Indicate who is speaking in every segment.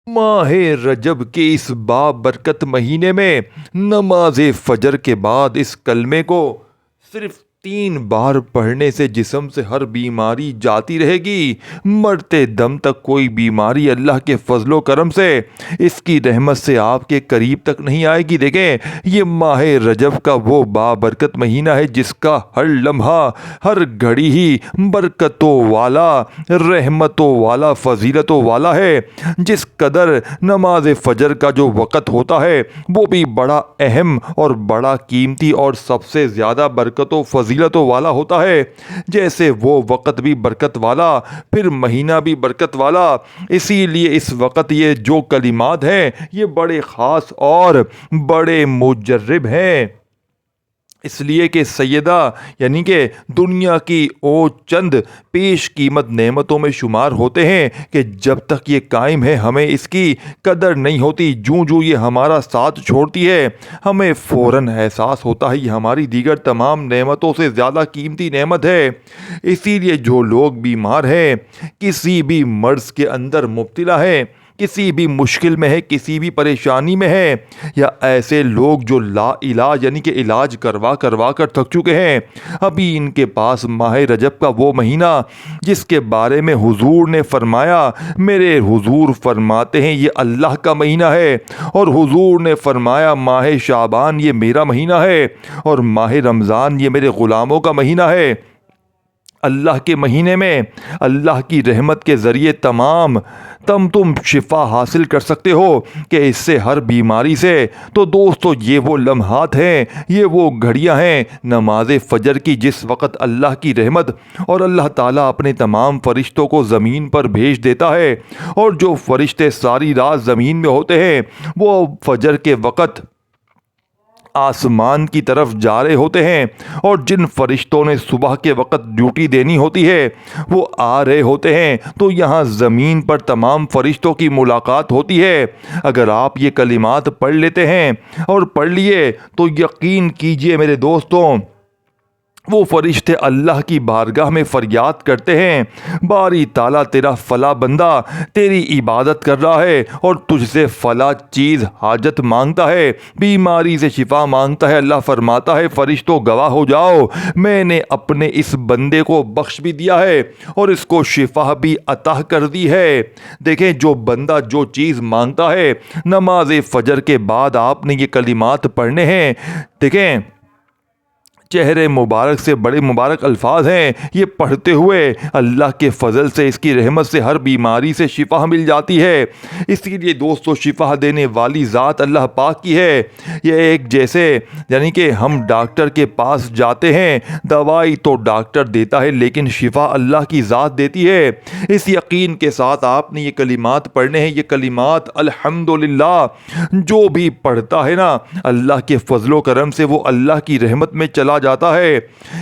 Speaker 1: ماہ رجب کے اس بابرکت مہینے میں نماز فجر کے بعد اس کلمے کو صرف 3 بار پڑھنے سے جسم سے ہر بیماری جاتی رہے گی۔ مرتے دم تک کوئی بیماری اللہ کے فضل و کرم سے، اس کی رحمت سے آپ کے قریب تک نہیں آئے گی۔ دیکھیں، یہ ماہ رجب کا وہ بابرکت مہینہ ہے جس کا ہر لمحہ، ہر گھڑی ہی برکتوں والا، رحمتوں والا، فضیلتوں والا ہے۔ جس قدر نماز فجر کا جو وقت ہوتا ہے وہ بھی بڑا اہم اور بڑا قیمتی اور سب سے زیادہ برکت و فضیلتوں والا ہوتا ہے، جیسے وہ وقت بھی برکت والا، پھر مہینہ بھی برکت والا۔ اسی لیے اس وقت یہ جو کلمات ہیں یہ بڑے خاص اور بڑے مجرب ہیں، اس لیے کہ سیدہ یعنی کہ دنیا کی وہ چند پیش قیمت نعمتوں میں شمار ہوتے ہیں کہ جب تک یہ قائم ہے ہمیں اس کی قدر نہیں ہوتی۔ جوں یہ ہمارا ساتھ چھوڑتی ہے ہمیں فوراً احساس ہوتا ہے یہ ہماری دیگر تمام نعمتوں سے زیادہ قیمتی نعمت ہے۔ اسی لیے جو لوگ بیمار ہیں، کسی بھی مرض کے اندر مبتلا ہیں، کسی بھی مشکل میں ہے، کسی بھی پریشانی میں ہے، یا ایسے لوگ جو لا علاج یعنی کہ علاج کروا کر تھک چکے ہیں، ابھی ان کے پاس ماہ رجب کا وہ مہینہ جس کے بارے میں حضور نے فرمایا، میرے حضور فرماتے ہیں یہ اللہ کا مہینہ ہے، اور حضور نے فرمایا ماہ شعبان یہ میرا مہینہ ہے، اور ماہ رمضان یہ میرے غلاموں کا مہینہ ہے۔ اللہ کے مہینے میں اللہ کی رحمت کے ذریعے تم شفا حاصل کر سکتے ہو کہ اس سے ہر بیماری سے۔ تو دوستو یہ وہ لمحات ہیں، یہ وہ گھڑیاں ہیں نماز فجر کی جس وقت اللہ کی رحمت اور اللہ تعالیٰ اپنے تمام فرشتوں کو زمین پر بھیج دیتا ہے، اور جو فرشتے ساری رات زمین میں ہوتے ہیں وہ فجر کے وقت آسمان کی طرف جا رہے ہوتے ہیں، اور جن فرشتوں نے صبح کے وقت ڈیوٹی دینی ہوتی ہے وہ آ رہے ہوتے ہیں، تو یہاں زمین پر تمام فرشتوں کی ملاقات ہوتی ہے۔ اگر آپ یہ کلمات پڑھ لیتے ہیں اور پڑھ لیے تو یقین کیجئے میرے دوستوں، وہ فرشتے اللہ کی بارگاہ میں فریاد کرتے ہیں، باری تعالیٰ تیرا فلاں بندہ تیری عبادت کر رہا ہے اور تجھ سے فلاں چیز حاجت مانگتا ہے، بیماری سے شفا مانگتا ہے۔ اللہ فرماتا ہے فرشتوں گواہ ہو جاؤ، میں نے اپنے اس بندے کو بخش بھی دیا ہے اور اس کو شفا بھی عطا کر دی ہے۔ دیکھیں، جو بندہ جو چیز مانگتا ہے، نماز فجر کے بعد آپ نے یہ کلمات پڑھنے ہیں۔ دیکھیں، چہرے مبارک سے بڑے مبارک الفاظ ہیں، یہ پڑھتے ہوئے اللہ کے فضل سے، اس کی رحمت سے ہر بیماری سے شفا مل جاتی ہے۔ اسی لیے دوستو شفا دینے والی ذات اللہ پاک کی ہے۔ یہ ایک جیسے یعنی کہ ہم ڈاکٹر کے پاس جاتے ہیں، دوائی تو ڈاکٹر دیتا ہے لیکن شفا اللہ کی ذات دیتی ہے۔ اس یقین کے ساتھ آپ نے یہ کلمات پڑھنے ہیں۔ یہ کلمات الحمدللہ جو بھی پڑھتا ہے نا، اللہ کے فضل و کرم سے وہ اللہ کی رحمت میں چلا جاتا ہے۔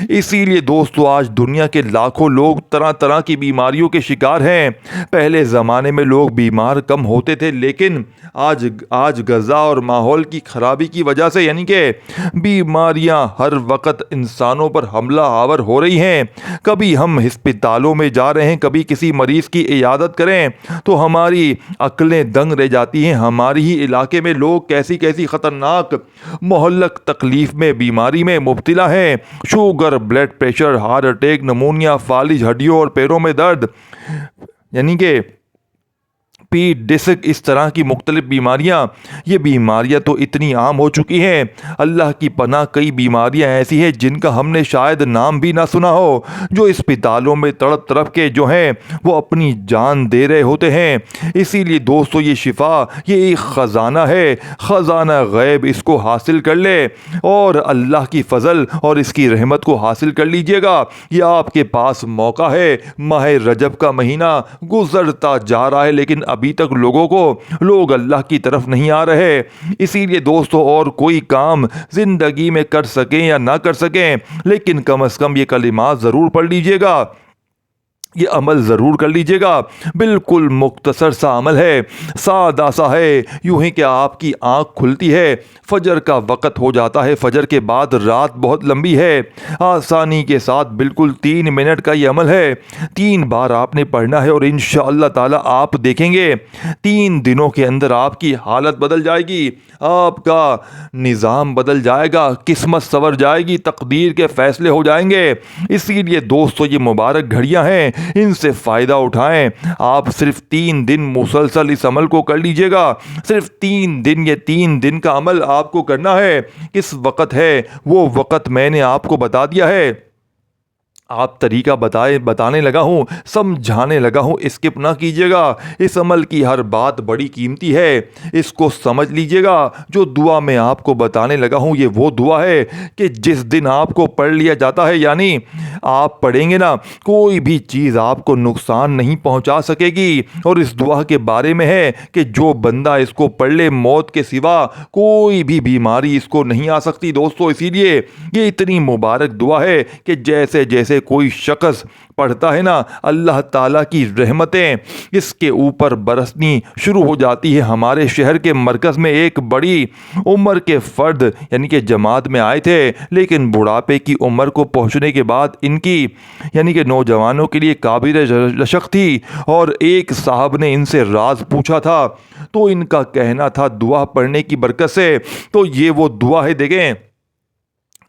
Speaker 1: اسی لیے دوستو آج دنیا کے لاکھوں لوگ طرح طرح کی بیماریوں کے شکار ہیں۔ پہلے زمانے میں لوگ بیمار کم ہوتے تھے، لیکن آج غذا اور ماحول کی خرابی کی وجہ سے یعنی کہ بیماریاں ہر وقت انسانوں پر حملہ آور ہو رہی ہیں۔ کبھی ہم ہسپتالوں میں جا رہے ہیں، کبھی کسی مریض کی عیادت کریں تو ہماری عقلیں دنگ رہ جاتی ہیں۔ ہماری ہی علاقے میں لوگ کیسی کیسی خطرناک مہلک تکلیف میں، بیماری میں مبتلا ہیں، sugar, blood pressure, heart attack, pneumonia, فالج، ہڈیوں اور پیروں میں درد، یعنی کہ پیٹ، ڈسک، اس طرح کی مختلف بیماریاں۔ یہ بیماریاں تو اتنی عام ہو چکی ہیں، اللہ کی پناہ کئی بیماریاں ایسی ہیں جن کا ہم نے شاید نام بھی نہ سنا ہو، جو اسپتالوں میں تڑپ تڑپ کے جو ہیں وہ اپنی جان دے رہے ہوتے ہیں۔ اسی لیے دوستو یہ شفا یہ ایک خزانہ ہے، خزانہ غیب، اس کو حاصل کر لے اور اللہ کی فضل اور اس کی رحمت کو حاصل کر لیجئے گا۔ یہ آپ کے پاس موقع ہے۔ ماہ رجب کا مہینہ گزرتا جا رہا ہے لیکن ابھی تک لوگ اللہ کی طرف نہیں آ رہے۔ اسی لیے دوستو اور کوئی کام زندگی میں کر سکیں یا نہ کر سکیں، لیکن کم از کم یہ کلمات ضرور پڑھ لیجئے گا۔ یہ عمل ضرور کر لیجیے گا. بالکل مختصر سا عمل ہے, سادہ سا ہے. یوں ہی کہ آپ کی آنکھ کھلتی ہے, فجر کا وقت ہو جاتا ہے, فجر کے بعد رات بہت لمبی ہے. آسانی کے ساتھ بالکل 3 منٹ کا یہ عمل ہے. 3 بار آپ نے پڑھنا ہے اور انشاءاللہ تعالی آپ دیکھیں گے 3 دنوں کے اندر آپ کی حالت بدل جائے گی, آپ کا نظام بدل جائے گا, قسمت سنور جائے گی, تقدیر کے فیصلے ہو جائیں گے. اسی لیے دوستو یہ مبارک گھڑیاں ہیں, ان سے فائدہ اٹھائیں. آپ صرف 3 دن مسلسل اس عمل کو کر لیجئے گا. صرف 3 دن, یہ 3 دن کا عمل آپ کو کرنا ہے. کس وقت ہے وہ وقت میں نے آپ کو بتا دیا ہے. آپ طریقہ بتانے لگا ہوں, سمجھانے لگا ہوں, اسکپ نہ کیجیے گا. اس عمل کی ہر بات بڑی قیمتی ہے, اس کو سمجھ لیجیے گا. جو دعا میں آپ کو بتانے لگا ہوں یہ وہ دعا ہے کہ جس دن آپ کو پڑھ لیا جاتا ہے, یعنی آپ پڑھیں گے نا, کوئی بھی چیز آپ کو نقصان نہیں پہنچا سکے گی. اور اس دعا کے بارے میں ہے کہ جو بندہ اس کو پڑھ لے موت کے سوا کوئی بھی بیماری اس کو نہیں آ سکتی. دوستو اسی لیے یہ اتنی مبارک دعا ہے کہ جیسے جیسے کوئی شخص پڑھتا ہے نا, اللہ تعالیٰ کی رحمتیں اس کے اوپر برسنی شروع ہو جاتی ہے. ہمارے شہر کے مرکز میں ایک بڑی عمر کے فرد یعنی کہ جماعت میں آئے تھے, لیکن بڑھاپے کی عمر کو پہنچنے کے بعد ان کی یعنی کہ نوجوانوں کے لیے قابل رشک تھی. اور ایک صاحب نے ان سے راز پوچھا تھا, تو ان کا کہنا تھا دعا پڑھنے کی برکت سے. تو یہ وہ دعا ہے, دیکھیں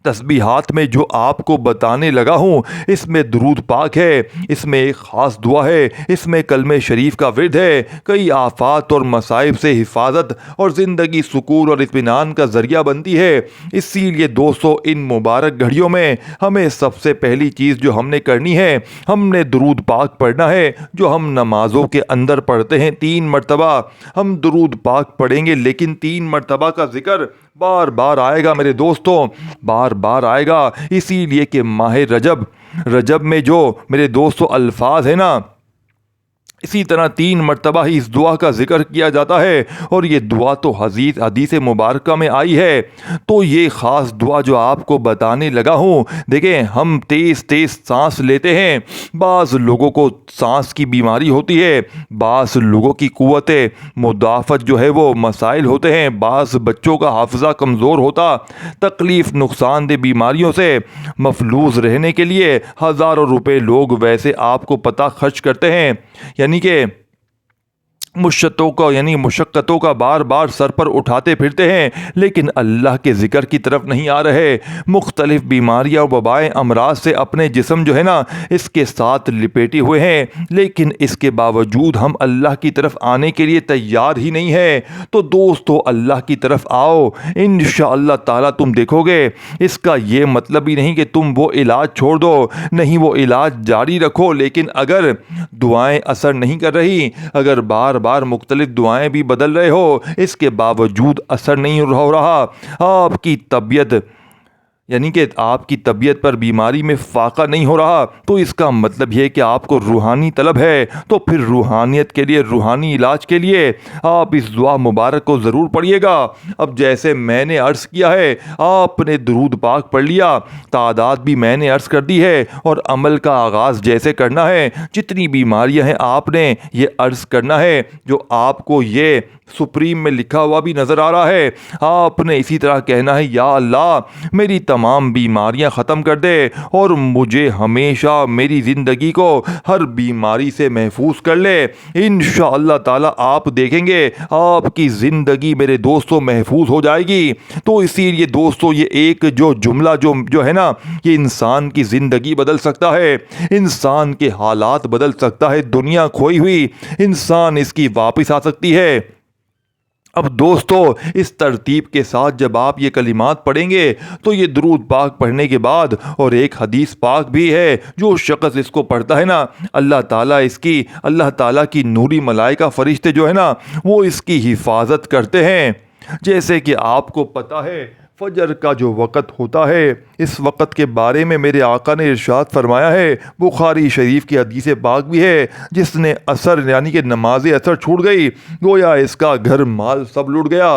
Speaker 1: تسبیحات میں جو آپ کو بتانے لگا ہوں اس میں درود پاک ہے, اس میں ایک خاص دعا ہے, اس میں کلمہ شریف کا ورد ہے. کئی آفات اور مصائب سے حفاظت اور زندگی سکون اور اطمینان کا ذریعہ بنتی ہے. اسی لیے دوستو ان مبارک گھڑیوں میں ہمیں سب سے پہلی چیز جو ہم نے کرنی ہے, ہم نے درود پاک پڑھنا ہے, جو ہم نمازوں کے اندر پڑھتے ہیں 3 مرتبہ. ہم درود پاک پڑھیں گے لیکن 3 مرتبہ کا ذکر بار بار آئے گا میرے دوستوں, بار بار آئے گا. اسی لیے کہ ماہ رجب میں جو میرے دوستوں الفاظ ہیں نا, اسی طرح 3 مرتبہ ہی اس دعا کا ذکر کیا جاتا ہے. اور یہ دعا تو حدیث مبارکہ میں آئی ہے. تو یہ خاص دعا جو آپ کو بتانے لگا ہوں, دیکھیں ہم تیز تیز سانس لیتے ہیں. بعض لوگوں کو سانس کی بیماری ہوتی ہے, بعض لوگوں کی قوت مدافعت جو ہے وہ مسائل ہوتے ہیں, بعض بچوں کا حافظہ کمزور ہوتا. تکلیف نقصان دہ بیماریوں سے محفوظ رہنے کے لیے ہزاروں روپے لوگ ویسے آپ کو پتہ خرچ کرتے ہیں, یعنی کہ مشقتوں کا بار بار سر پر اٹھاتے پھرتے ہیں, لیکن اللہ کے ذکر کی طرف نہیں آ رہے. مختلف بیماریاں اور وبائیں امراض سے اپنے جسم جو ہے نا اس کے ساتھ لپیٹے ہوئے ہیں, لیکن اس کے باوجود ہم اللہ کی طرف آنے کے لیے تیار ہی نہیں ہیں. تو دوستو اللہ کی طرف آؤ, انشاءاللہ تعالیٰ تم دیکھو گے. اس کا یہ مطلب ہی نہیں کہ تم وہ علاج چھوڑ دو, نہیں وہ علاج جاری رکھو. لیکن اگر دعائیں اثر نہیں کر رہی, اگر بار بار مختلف دعائیں بھی بدل رہے ہو, اس کے باوجود اثر نہیں ہو رہا, آپ کی طبیعت یعنی کہ آپ کی طبیعت پر بیماری میں فاقہ نہیں ہو رہا, تو اس کا مطلب یہ کہ آپ کو روحانی طلب ہے. تو پھر روحانیت کے لیے, روحانی علاج کے لیے آپ اس دعا مبارک کو ضرور پڑھیے گا. اب جیسے میں نے عرض کیا ہے, آپ نے درود پاک پڑھ لیا, تعداد بھی میں نے عرض کر دی ہے, اور عمل کا آغاز جیسے کرنا ہے, جتنی بیماریاں ہیں آپ نے یہ عرض کرنا ہے, جو آپ کو یہ سپریم میں لکھا ہوا بھی نظر آ رہا ہے. آپ نے اسی طرح کہنا ہے, یا اللہ میری تمام بیماریاں ختم کر دے اور مجھے ہمیشہ میری زندگی کو ہر بیماری سے محفوظ کر لے. انشاءاللہ تعالی آپ دیکھیں گے آپ کی زندگی میرے دوستوں محفوظ ہو جائے گی. تو اسی لیے دوستوں یہ ایک جو جملہ جو ہے نا, یہ انسان کی زندگی بدل سکتا ہے, انسان کے حالات بدل سکتا ہے. دنیا کھوئی ہوئی انسان اس کی واپس آ سکتی ہے. اب دوستو اس ترتیب کے ساتھ جب آپ یہ کلمات پڑھیں گے تو یہ درود پاک پڑھنے کے بعد, اور ایک حدیث پاک بھی ہے, جو شخص اس کو پڑھتا ہے نا اللہ تعالیٰ کی نوری ملائکہ فرشتے جو ہے نا وہ اس کی حفاظت کرتے ہیں. جیسے کہ آپ کو پتہ ہے فجر کا جو وقت ہوتا ہے، اس وقت کے بارے میں میرے آقا نے ارشاد فرمایا ہے، بخاری شریف کی حدیث پاک بھی ہے، جس نے عصر یعنی کہ نماز عصر چھوٹ گئی گویا اس کا گھر مال سب لٹ گیا،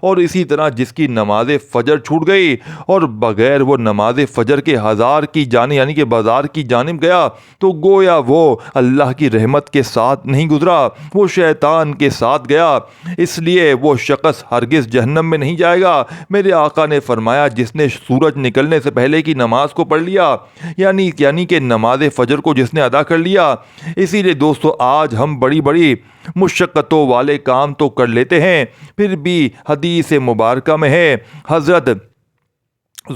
Speaker 1: اور اسی طرح جس کی نماز فجر چھوٹ گئی اور بغیر وہ نماز فجر کے ہزار کی جانب یعنی کہ بازار کی جانب گیا تو گویا وہ اللہ کی رحمت کے ساتھ نہیں گزرا، وہ شیطان کے ساتھ گیا، اس لیے وہ شخص ہرگز جہنم میں نہیں جائے گا۔ میرے آقا نے فرمایا، جس نے سورج نکلنے سے پہلے کی نماز کو پڑھ لیا، یعنی کہ نماز فجر کو جس نے ادا کر لیا۔ اسی لیے دوستو، آج ہم بڑی بڑی مشقتوں والے کام تو کر لیتے ہیں، پھر بھی حدیث مبارکہ میں ہے، حضرت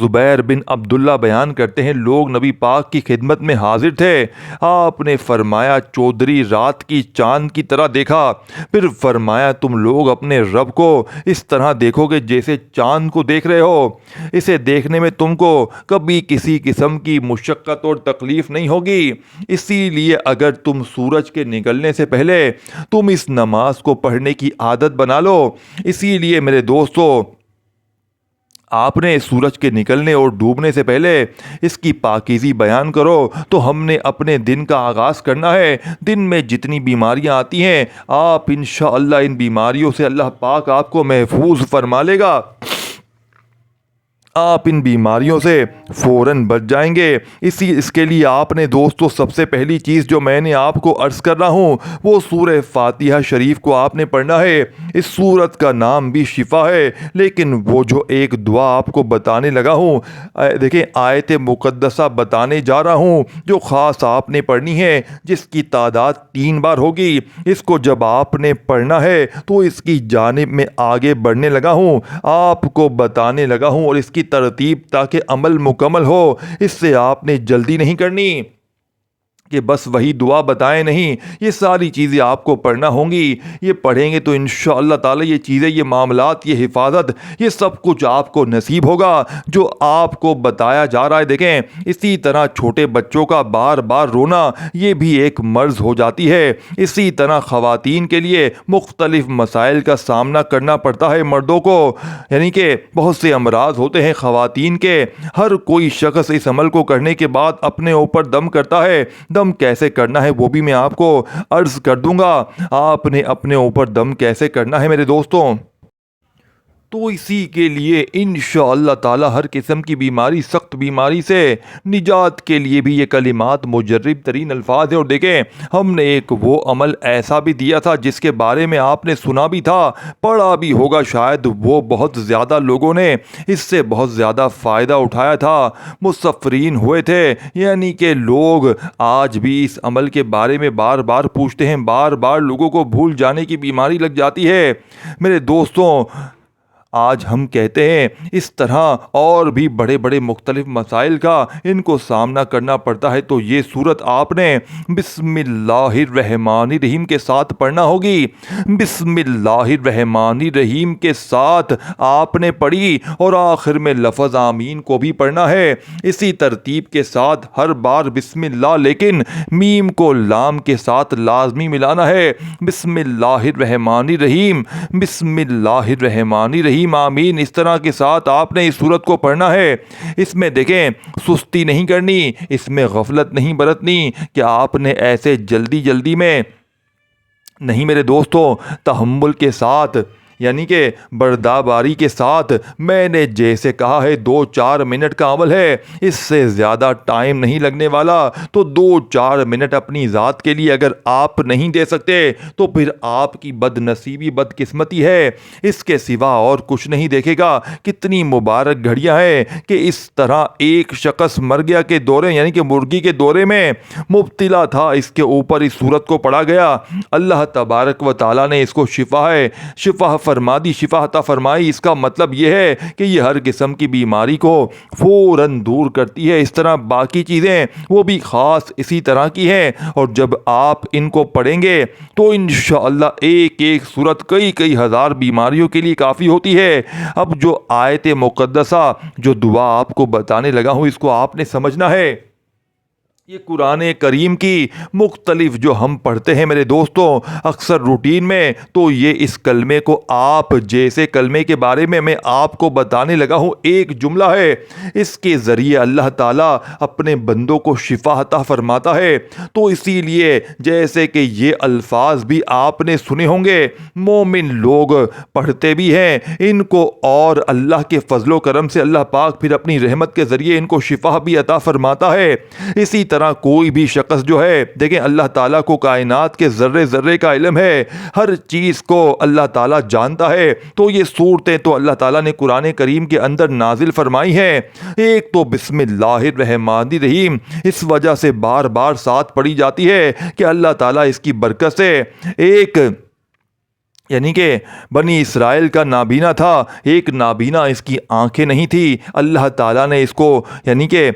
Speaker 1: زبیر بن عبداللہ بیان کرتے ہیں، لوگ نبی پاک کی خدمت میں حاضر تھے، آپ نے فرمایا چودھری رات کی چاند کی طرح دیکھا، پھر فرمایا تم لوگ اپنے رب کو اس طرح دیکھو گے جیسے چاند کو دیکھ رہے ہو، اسے دیکھنے میں تم کو کبھی کسی قسم کی مشقت اور تکلیف نہیں ہوگی، اسی لیے اگر تم سورج کے نکلنے سے پہلے تم اس نماز کو پڑھنے کی عادت بنا لو۔ اسی لیے میرے دوستو، آپ نے سورج کے نکلنے اور ڈوبنے سے پہلے اس کی پاکیزی بیان کرو، تو ہم نے اپنے دن کا آغاز کرنا ہے۔ دن میں جتنی بیماریاں آتی ہیں، آپ انشاءاللہ ان بیماریوں سے اللہ پاک آپ کو محفوظ فرما لے گا، آپ ان بیماریوں سے فوراً بچ جائیں گے۔ اس کے لیے آپ نے دوستو سب سے پہلی چیز جو میں نے آپ کو عرض کر رہا ہوں وہ سورہ فاتحہ شریف کو آپ نے پڑھنا ہے۔ اس سورت کا نام بھی شفا ہے، لیکن وہ جو ایک دعا آپ کو بتانے لگا ہوں، دیکھیں آیت مقدسہ بتانے جا رہا ہوں جو خاص آپ نے پڑھنی ہے، جس کی تعداد 3 بار ہوگی۔ اس کو جب آپ نے پڑھنا ہے تو اس کی جانب میں آگے بڑھنے لگا ہوں، آپ کو بتانے لگا ہوں اور اس کی ترتیب تاکہ عمل مکمل ہو۔ اس سے آپ نے جلدی نہیں کرنی کہ بس وہی دعا بتائیں، نہیں، یہ ساری چیزیں آپ کو پڑھنا ہوں گی۔ یہ پڑھیں گے تو انشاءاللہ تعالی یہ چیزیں، یہ معاملات، یہ حفاظت، یہ سب کچھ آپ کو نصیب ہوگا جو آپ کو بتایا جا رہا ہے۔ دیکھیں اسی طرح چھوٹے بچوں کا بار بار رونا یہ بھی ایک مرض ہو جاتی ہے، اسی طرح خواتین کے لیے مختلف مسائل کا سامنا کرنا پڑتا ہے مردوں کو، یعنی کہ بہت سے امراض ہوتے ہیں خواتین کے۔ ہر کوئی شخص اس عمل کو کرنے کے بعد اپنے اوپر دم کرتا ہے، دم کیسے کرنا ہے وہ بھی میں آپ کو عرض کر دوں گا۔ آپ نے اپنے اوپر دم کیسے کرنا ہے میرے دوستوں، تو اسی کے لیے انشاءاللہ تعالی ہر قسم کی بیماری، سخت بیماری سے نجات کے لیے بھی یہ کلمات مجرب ترین الفاظ ہیں۔ اور دیکھیں ہم نے ایک وہ عمل ایسا بھی دیا تھا جس کے بارے میں آپ نے سنا بھی تھا، پڑھا بھی ہوگا شاید، وہ بہت زیادہ لوگوں نے اس سے بہت زیادہ فائدہ اٹھایا تھا، مسفرین ہوئے تھے، یعنی کہ لوگ آج بھی اس عمل کے بارے میں بار بار پوچھتے ہیں، بار بار لوگوں کو بھول جانے کی بیماری لگ جاتی ہے۔ میرے دوستوں آج ہم کہتے ہیں اس طرح اور بھی بڑے بڑے مختلف مسائل کا ان کو سامنا کرنا پڑتا ہے، تو یہ سورت آپ نے بسم اللہ الرحمن الرحیم کے ساتھ پڑھنا ہوگی۔ بسم اللہ الرحمن الرحیم کے ساتھ آپ نے پڑھی اور آخر میں لفظ آمین کو بھی پڑھنا ہے، اسی ترتیب کے ساتھ ہر بار بسم اللہ لیکن میم کو لام کے ساتھ لازمی ملانا ہے۔ بسم اللہ الرحمن الرحیم، بسم اللہ الرحمن الرحیم، آمین، اس طرح کے ساتھ آپ نے اس سورت کو پڑھنا ہے۔ اس میں دیکھیں سستی نہیں کرنی، اس میں غفلت نہیں برتنی کہ آپ نے ایسے جلدی جلدی میں نہیں میرے دوستوں، تحمل کے ساتھ یعنی کہ برداباری کے ساتھ، میں نے جیسے کہا ہے 2-4 منٹ کا عمل ہے، اس سے زیادہ ٹائم نہیں لگنے والا، تو 2-4 منٹ اپنی ذات کے لیے اگر آپ نہیں دے سکتے تو پھر آپ کی بد نصیبی، بد قسمتی ہے، اس کے سوا اور کچھ نہیں دیکھے گا۔ کتنی مبارک گھڑیاں ہیں کہ اس طرح ایک شخص مر گیا کے دورے یعنی کہ مرگی کے دورے میں مبتلا تھا، اس کے اوپر اس سورت کو پڑھا گیا، اللہ تبارک و تعالیٰ نے اس کو شفا فرما دی، شفا عطا فرمائی۔ اس کا مطلب یہ ہے کہ یہ ہر قسم کی بیماری کو فوراً دور کرتی ہے۔ اس طرح باقی چیزیں وہ بھی خاص اسی طرح کی ہیں، اور جب آپ ان کو پڑھیں گے تو انشاءاللہ ایک ایک سورت کئی ہزار بیماریوں کے لیے کافی ہوتی ہے۔ اب جو آیت مقدسہ، جو دعا آپ کو بتانے لگا ہوں، اس کو آپ نے سمجھنا ہے۔ یہ قرآن کریم کی مختلف جو ہم پڑھتے ہیں میرے دوستوں اکثر روٹین میں، تو یہ اس کلمے کو آپ جیسے کلمے کے بارے میں آپ کو بتانے لگا ہوں، ایک جملہ ہے، اس کے ذریعے اللہ تعالیٰ اپنے بندوں کو شفا عطا فرماتا ہے۔ تو اسی لیے جیسے کہ یہ الفاظ بھی آپ نے سنے ہوں گے، مومن لوگ پڑھتے بھی ہیں ان کو، اور اللہ کے فضل و کرم سے اللہ پاک پھر اپنی رحمت کے ذریعے ان کو شفا بھی عطا فرماتا ہے۔ اسی طرح کوئی بھی شخص جو ہے، دیکھیں اللہ تعالیٰ کو کائنات کے ذرے ذرے کا علم ہے، ہر چیز کو اللہ تعالیٰ جانتا ہے، تو یہ صورتیں تو اللہ تعالیٰ نے قرآن کریم کے اندر نازل فرمائی ہیں۔ ایک تو بسم اللہ الرحمن الرحیم اس وجہ سے بار بار ساتھ پڑھی جاتی ہے کہ اللہ تعالیٰ اس کی برکت سے ایک یعنی کہ بنی اسرائیل کا نابینا تھا، ایک نابینا اس کی آنکھیں نہیں تھی، اللہ تعالیٰ نے اس کو یعنی کہ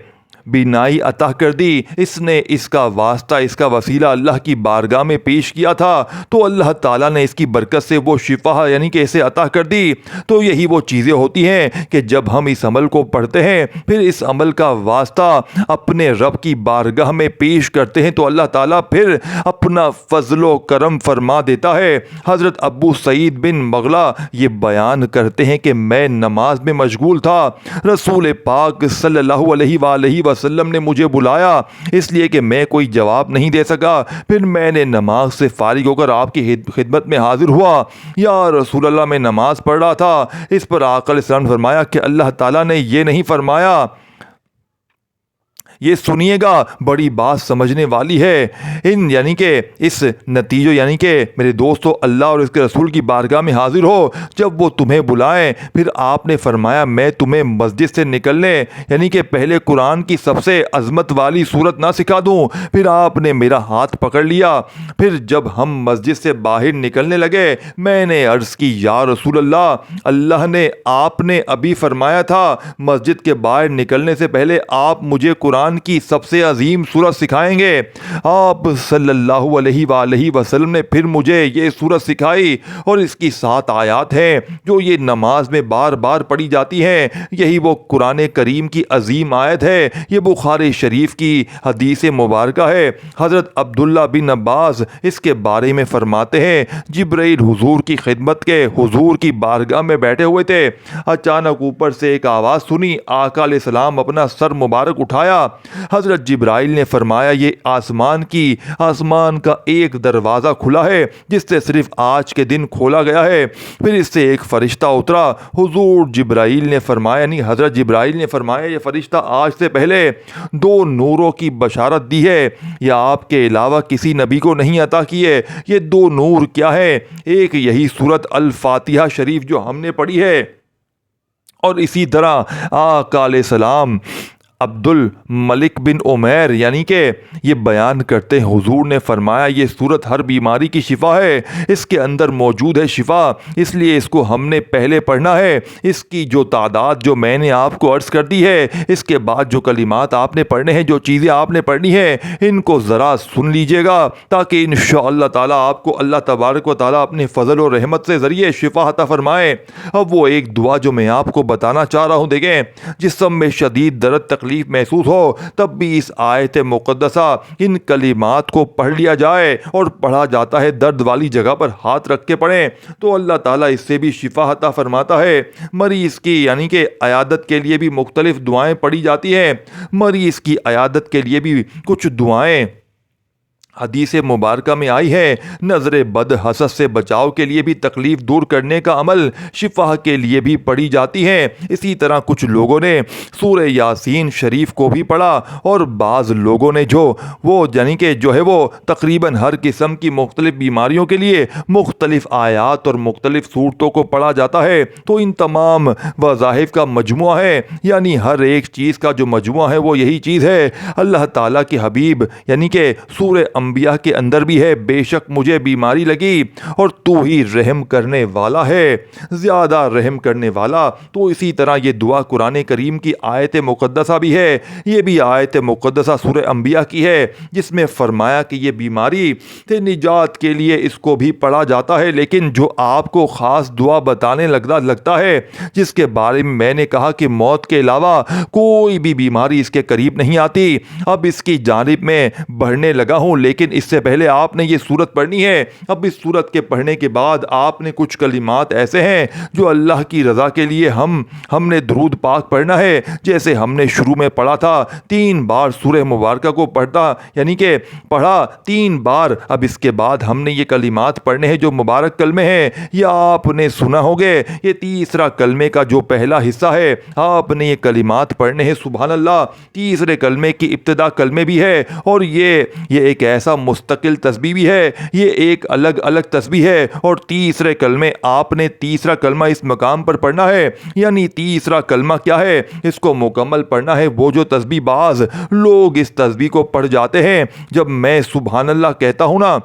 Speaker 1: بینائی عطا کر دی، اس نے اس کا واسطہ اس کا وسیلہ اللہ کی بارگاہ میں پیش کیا تھا، تو اللہ تعالیٰ نے اس کی برکت سے وہ شفا یعنی کہ اسے عطا کر دی۔ تو یہی وہ چیزیں ہوتی ہیں کہ جب ہم اس عمل کو پڑھتے ہیں، پھر اس عمل کا واسطہ اپنے رب کی بارگاہ میں پیش کرتے ہیں، تو اللہ تعالیٰ پھر اپنا فضل و کرم فرما دیتا ہے۔ حضرت ابو سعید بن مغلا یہ بیان کرتے ہیں کہ میں نماز میں مشغول تھا، رسول پاک صلی اللہ علیہ وآلہ وسلم نے مجھے بلایا، اس لیے کہ میں کوئی جواب نہیں دے سکا، پھر میں نے نماز سے فارغ ہو کر آپ کی خدمت میں حاضر ہوا۔ یا رسول اللہ، میں نماز پڑھ رہا تھا۔ اس پر آقا علیہ السلام نے فرمایا کہ اللہ تعالیٰ نے یہ نہیں فرمایا، یہ سنیے گا، بڑی بات سمجھنے والی ہے۔ یعنی کہ اس نتیجے یعنی کہ میرے دوستو، اللہ اور اس کے رسول کی بارگاہ میں حاضر ہو، جب وہ تمہیں بلائیں، پھر آپ نے فرمایا میں تمہیں مسجد سے نکلنے یعنی کہ پہلے قرآن کی سب سے عظمت والی صورت نہ سکھا دوں؟ پھر آپ نے میرا ہاتھ پکڑ لیا۔ پھر جب ہم مسجد سے باہر نکلنے لگے، میں نے عرض کی یا رسول اللہ، اللہ نے آپ نے ابھی فرمایا تھا مسجد کے باہر نکلنے سے پہلے آپ مجھے قرآن کی سب سے عظیم سورت سکھائیں گے۔ آپ صلی اللہ علیہ وآلہ وسلم نے پھر مجھے یہ سورت سکھائی، اور اس کی 7 آیات ہیں جو یہ نماز میں بار بار پڑھی جاتی ہیں۔ یہی وہ قرآن کریم کی عظیم آیت ہے، یہ بخاری شریف کی حدیث مبارکہ ہے۔ حضرت عبداللہ بن عباس اس کے بارے میں فرماتے ہیں، جبرائیل حضور کی خدمت کے حضور کی بارگاہ میں بیٹھے ہوئے تھے، اچانک اوپر سے ایک آواز سنی، آقا علیہ السلام اپنا سر مبارک اٹھایا، حضرت جبرائیل نے فرمایا یہ آسمان کا ایک دروازہ کھلا ہے جس سے صرف آج کے دن کھولا گیا ہے۔ پھر اس سے ایک فرشتہ اترا، حضرت جبرائیل نے فرمایا یہ فرشتہ آج سے پہلے 2 نوروں کی بشارت دی ہے، یہ آپ کے علاوہ کسی نبی کو نہیں عطا کی ہے۔ یہ 2 نور کیا ہے؟ ایک یہی سورت الفاتحہ شریف جو ہم نے پڑھی ہے، اور اسی طرح آقا علیہ السلام عبد الملک بن عمیر یعنی کہ یہ بیان کرتے ہیں، حضور نے فرمایا یہ سورت ہر بیماری کی شفا ہے، اس کے اندر موجود ہے شفا، اس لیے اس کو ہم نے پہلے پڑھنا ہے۔ اس کی جو تعداد جو میں نے آپ کو عرض کر دی ہے، اس کے بعد جو کلمات آپ نے پڑھنے ہیں، جو چیزیں آپ نے پڑھنی ہیں، ان کو ذرا سن لیجئے گا، تاکہ انشاءاللہ تعالیٰ آپ کو اللہ تبارک و تعالیٰ اپنے فضل و رحمت سے ذریعے شفا عطا فرمائے۔ اب وہ ایک دعا جو میں آپ کو بتانا چاہ رہا ہوں، دیکھیں جسم میں شدید درد تکلیف محسوس ہو تب بھی اس آیت مقدسہ ان کلمات کو پڑھ لیا جائے، اور پڑھا جاتا ہے درد والی جگہ پر ہاتھ رکھ کے پڑھیں تو اللہ تعالیٰ اس سے بھی شفا عطا فرماتا ہے۔ مریض کی یعنی کہ عیادت کے لیے بھی مختلف دعائیں پڑھی جاتی ہیں، مریض کی عیادت کے لیے بھی کچھ دعائیں حدیث مبارکہ میں آئی ہے، نظر بد حسد سے بچاؤ کے لیے بھی، تکلیف دور کرنے کا عمل شفا کے لیے بھی پڑھی جاتی ہیں۔ اسی طرح کچھ لوگوں نے سورہ یاسین شریف کو بھی پڑھا، اور بعض لوگوں نے یعنی کہ وہ تقریباً ہر قسم کی مختلف بیماریوں کے لیے مختلف آیات اور مختلف صورتوں کو پڑھا جاتا ہے۔ تو ان تمام وظائف کا مجموعہ ہے، یعنی ہر ایک چیز کا جو مجموعہ ہے وہ یہی چیز ہے۔ اللہ تعالیٰ کے حبیب یعنی کہ سورہ انبیاء کے اندر بھی ہے، بے شک مجھے بیماری لگی اور تو ہی رحم کرنے والا ہے، زیادہ رحم کرنے والا۔ تو اسی طرح یہ دعا قرآن کریم کی آیت مقدسہ بھی ہے، یہ بھی آیت مقدسہ سورہ انبیاء کی ہے، جس میں فرمایا کہ یہ بیماری سے نجات کے لیے اس کو بھی پڑھا جاتا ہے، لیکن جو آپ کو خاص دعا بتانے لگتا ہے، جس کے بارے میں میں نے کہا کہ موت کے علاوہ کوئی بھی بیماری اس کے قریب نہیں آتی، اب اس کی جانب میں بڑھنے لگا ہوں، لیکن اس سے پہلے آپ نے یہ سورت پڑھنی ہے۔ اب اس سورت کے پڑھنے کے بعد آپ نے کچھ کلمات ایسے ہیں جو اللہ کی رضا کے لیے ہم نے درود پاک پڑھنا ہے، جیسے ہم نے شروع میں پڑھا تھا 3 بار سورہ مبارکہ کو پڑھا 3 بار۔ اب اس کے بعد ہم نے یہ کلمات پڑھنے ہیں جو مبارک کلمے ہیں، یا آپ نے سنا ہوگے یہ تیسرا کلمے کا جو پہلا حصہ ہے، آپ نے یہ کلمات پڑھنے ہیں۔ سبحان اللہ، تیسرے کلمے کی ابتدا کلمے بھی ہے، اور یہ ایک ایسا مستقل تسبیح بھی ہے، یہ ایک الگ تسبیح ہے، اور تیسرے کلمے آپ نے تیسرا کلمہ اس مقام پر پڑھنا ہے، یعنی تیسرا کلمہ کیا ہے، اس کو مکمل پڑھنا ہے۔ وہ جو تسبیح، بعض لوگ اس تسبیح کو پڑھ جاتے ہیں، جب میں سبحان اللہ کہتا ہوں نا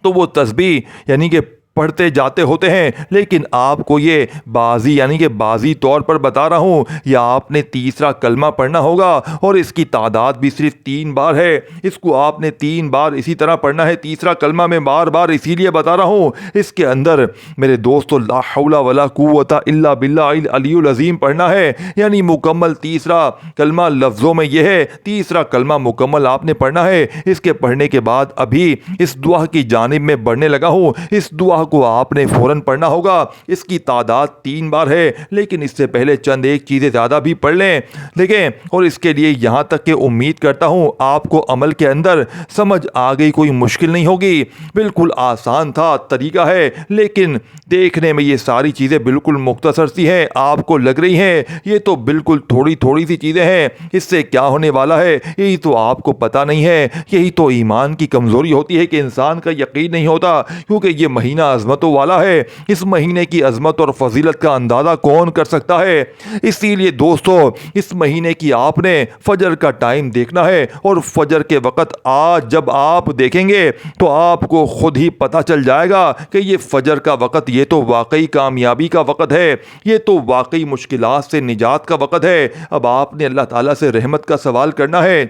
Speaker 1: تو وہ تسبیح یعنی کہ پڑھتے جاتے ہوتے ہیں، لیکن آپ کو یہ بازی طور پر بتا رہا ہوں، یا آپ نے تیسرا کلمہ پڑھنا ہوگا، اور اس کی تعداد بھی صرف 3 بار ہے، اس کو آپ نے 3 بار اسی طرح پڑھنا ہے۔ تیسرا کلمہ میں بار اسی لیے بتا رہا ہوں، اس کے اندر میرے دوستو لا حول ولا قوت الا باللہ العلی العظیم پڑھنا ہے، یعنی مکمل تیسرا کلمہ لفظوں میں یہ ہے، تیسرا کلمہ مکمل آپ نے پڑھنا ہے۔ اس کے پڑھنے کے بعد ابھی اس دعا کی جانب میں بڑھنے لگا ہوں، اس دعا کو آپ نے فوراً پڑھنا ہوگا۔ اس کی تعداد 3 بار ہے، لیکن اس سے پہلے چند ایک چیزیں زیادہ بھی پڑھ لیں، دیکھیں، اور اس کے لیے یہاں تک کہ امید کرتا ہوں آپ کو عمل کے اندر سمجھ آ گئی، کوئی مشکل نہیں ہوگی، بالکل آسان تھا طریقہ ہے، لیکن دیکھنے میں یہ ساری چیزیں بالکل مختصر سی ہیں، آپ کو لگ رہی ہیں یہ تو بالکل تھوڑی سی چیزیں ہیں، اس سے کیا ہونے والا ہے یہی تو آپ کو پتہ نہیں ہے۔ یہی تو ایمان کی کمزوری ہوتی ہے کہ انسان کا یقین نہیں ہوتا، کیونکہ یہ مہینہ عظمتوں والا ہے، اس مہینے کی عظمت اور فضیلت کا اندازہ کون کر سکتا ہے؟ اسی لیے دوستو اس مہینے کی آپ نے فجر کا ٹائم دیکھنا ہے، اور فجر کے وقت آج جب آپ دیکھیں گے تو آپ کو خود ہی پتہ چل جائے گا کہ یہ فجر کا وقت یہ تو واقعی کامیابی کا وقت ہے، یہ تو واقعی مشکلات سے نجات کا وقت ہے۔ اب آپ نے اللہ تعالیٰ سے رحمت کا سوال کرنا ہے،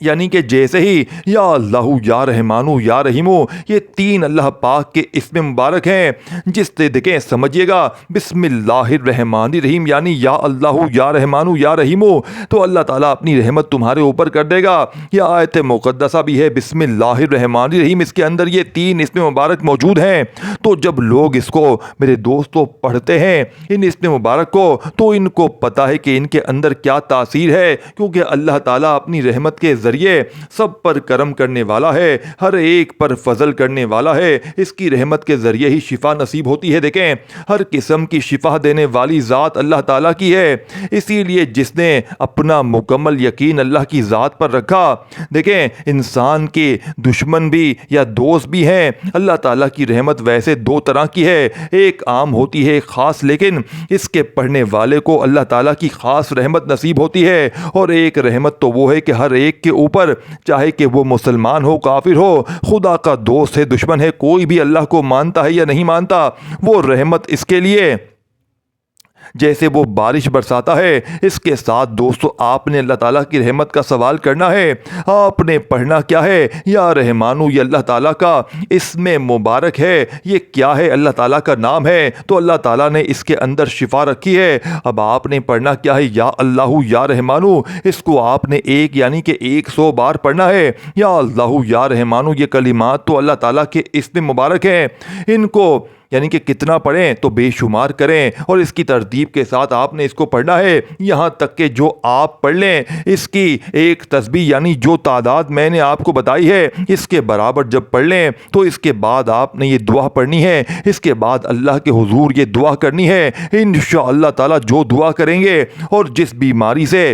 Speaker 1: یعنی کہ جیسے ہی یا اللہ یا رحمانو یا رحیمو یہ 3 اللہ پاک کے اسم مبارک ہیں، جس سے دیکھیں سمجھیے گا بسم اللہ الرحمن الرحیم، یعنی یا اللہ یا رحمانو یا رحیمو، تو اللہ تعالیٰ اپنی رحمت تمہارے اوپر کر دے گا۔ یہ آیت مقدسہ بھی ہے بسم اللہ الرحمن الرحیم، اس کے اندر یہ 3 اسم مبارک موجود ہیں۔ تو جب لوگ اس کو میرے دوستوں پڑھتے ہیں ان اسم مبارک کو، تو ان کو پتہ ہے کہ ان کے اندر کیا تاثیر ہے، کیونکہ اللہ تعالیٰ اپنی رحمت کے ذریعے سب پر کرم کرنے والا ہے، ہر ایک پر فضل کرنے والا ہے، اس کی رحمت کے ذریعے ہی شفا نصیب ہوتی ہے۔ دیکھیں ہر قسم کی شفا دینے والی ذات اللہ تعالیٰ کی ہے، اسی لیے جس نے اپنا مکمل یقین اللہ کی ذات پر رکھا، دیکھیں انسان کے دشمن بھی یا دوست بھی ہیں۔ اللہ تعالیٰ کی رحمت ویسے 2 طرح کی ہے، ایک عام ہوتی ہے ایک خاص، لیکن اس کے پڑھنے والے کو اللہ تعالیٰ کی خاص رحمت نصیب ہوتی ہے، اور ایک رحمت تو وہ ہے کہ ہر ایک کے اوپر، چاہے کہ وہ مسلمان ہو کافر ہو، خدا کا دوست ہے دشمن ہے، کوئی بھی اللہ کو مانتا ہے یا نہیں مانتا، وہ رحمت اس کے لیے جیسے وہ بارش برساتا ہے۔ اس کے ساتھ دوستو آپ نے اللہ تعالیٰ کی رحمت کا سوال کرنا ہے، آپ نے پڑھنا کیا ہے، یا رحمانو یہ اللہ تعالیٰ کا اسم مبارک ہے، یہ کیا ہے، اللہ تعالیٰ کا نام ہے، تو اللہ تعالیٰ نے اس کے اندر شفا رکھی ہے۔ اب آپ نے پڑھنا کیا ہے، یا اللہ یا رحمانو، اس کو آپ نے یعنی کہ 100 بار پڑھنا ہے۔ یا اللہ یا رحمانو یہ کلمات تو اللہ تعالیٰ کے اسم مبارک ہیں، ان کو یعنی کہ کتنا پڑھیں تو بے شمار کریں، اور اس کی ترتیب کے ساتھ آپ نے اس کو پڑھنا ہے، یہاں تک کہ جو آپ پڑھ لیں اس کی ایک تسبیح یعنی جو تعداد میں نے آپ کو بتائی ہے اس کے برابر جب پڑھ لیں، تو اس کے بعد آپ نے یہ دعا پڑھنی ہے، اس کے بعد اللہ کے حضور یہ دعا کرنی ہے، انشاءاللہ تعالی جو دعا کریں گے اور جس بیماری سے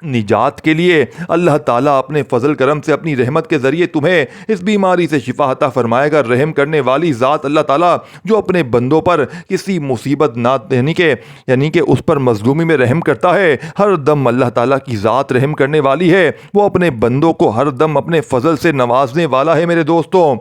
Speaker 1: نجات کے لیے اللہ تعالیٰ اپنے فضل کرم سے اپنی رحمت کے ذریعے تمہیں اس بیماری سے شفا عطا فرمائے گا۔ رحم کرنے والی ذات اللہ تعالیٰ جو اپنے بندوں پر کسی مصیبت نہ یعنی کہ اس پر مظلومی میں رحم کرتا ہے، ہر دم اللہ تعالیٰ کی ذات رحم کرنے والی ہے، وہ اپنے بندوں کو ہر دم اپنے فضل سے نوازنے والا ہے میرے دوستوں۔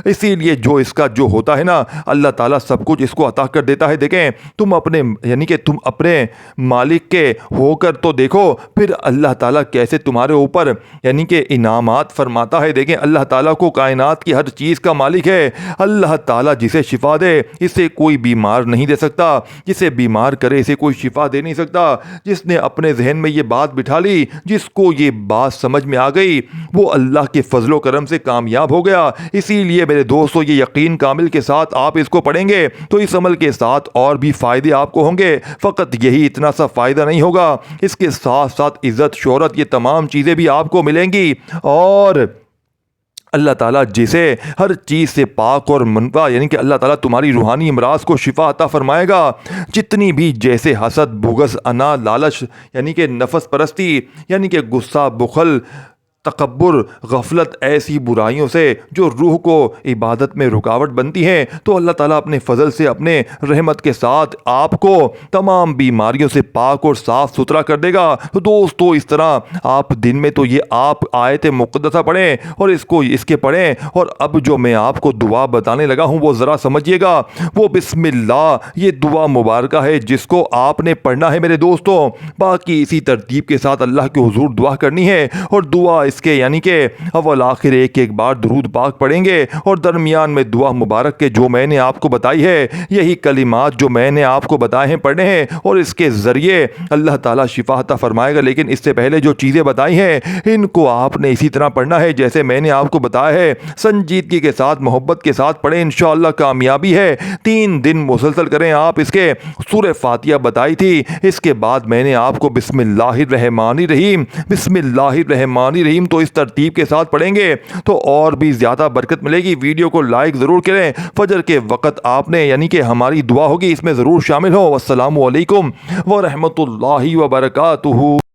Speaker 1: اسی لیے جو اس کا جو ہوتا ہے نا، اللہ تعالیٰ سب کچھ اس کو عطا کر دیتا ہے۔ دیکھیں تم اپنے تم اپنے مالک کے ہو کر تو دیکھو، پھر اللہ تعالیٰ کیسے تمہارے اوپر انعامات فرماتا ہے۔ دیکھیں اللہ تعالیٰ کو کائنات کی ہر چیز کا مالک ہے۔ اللہ تعالیٰ جسے شفا دے اسے کوئی بیمار نہیں دے سکتا، جسے بیمار کرے اسے کوئی شفا دے نہیں سکتا۔ جس نے اپنے ذہن میں یہ بات بٹھا لی، جس کو یہ بات سمجھ میں آ گئی، وہ اللہ کے فضل و کرم سے کامیاب ہو گیا۔ اسی لیے میرے دوستو یہ یقین کامل کے ساتھ آپ اس کو پڑھیں گے تو اس عمل کے ساتھ اور بھی فائدے آپ کو ہوں گے۔ فقط یہی اتنا سا فائدہ نہیں ہوگا، اس کے ساتھ ساتھ عزت، شہرت، یہ تمام چیزیں بھی آپ کو ملیں گی، اور اللہ تعالیٰ جسے ہر چیز سے پاک اور منفع اللہ تعالیٰ تمہاری روحانی امراض کو شفا عطا فرمائے گا۔ جتنی بھی جیسے حسد، بغض، انا، لالچ نفس پرستی غصہ، بخل، تکبر، غفلت، ایسی برائیوں سے جو روح کو عبادت میں رکاوٹ بنتی ہیں، تو اللہ تعالیٰ اپنے فضل سے اپنے رحمت کے ساتھ آپ کو تمام بیماریوں سے پاک اور صاف ستھرا کر دے گا۔ تو دوستو اس طرح آپ دن میں تو یہ آپ آیت مقدسہ پڑھیں اور اس کے پڑھیں، اور اب جو میں آپ کو دعا بتانے لگا ہوں وہ ذرا سمجھیے گا۔ وہ بسم اللہ یہ دعا مبارکہ ہے جس کو آپ نے پڑھنا ہے میرے دوستو۔ باقی اسی ترتیب کے ساتھ اللہ کے حضور دعا کرنی ہے، اور دعا اس کے اول آخر ایک بار درود پاک پڑھیں گے، اور درمیان میں دعا مبارک کے جو میں نے آپ کو بتائی ہے، یہی کلمات جو میں نے آپ کو بتائے ہیں پڑھنے ہیں، اور اس کے ذریعے اللہ تعالیٰ شفا عطا فرمائے گا۔ لیکن اس سے پہلے جو چیزیں بتائی ہیں ان کو آپ نے اسی طرح پڑھنا ہے جیسے میں نے آپ کو بتایا ہے، سنجیدگی کے ساتھ، محبت کے ساتھ پڑھیں، انشاءاللہ کامیابی ہے۔ 3 دن مسلسل کریں آپ۔ اس کے سورہ فاتحہ بتائی تھی، اس کے بعد میں نے آپ کو بسم اللہ الرحمن الرحیم، بسم اللہ الرحمن الرحیم تو اس ترتیب کے ساتھ پڑھیں گے تو اور بھی زیادہ برکت ملے گی۔ ویڈیو کو لائک ضرور کریں۔ فجر کے وقت آپ نے ہماری دعا ہوگی، اس میں ضرور شامل ہو۔ السلام علیکم ورحمۃ اللہ وبرکاتہ۔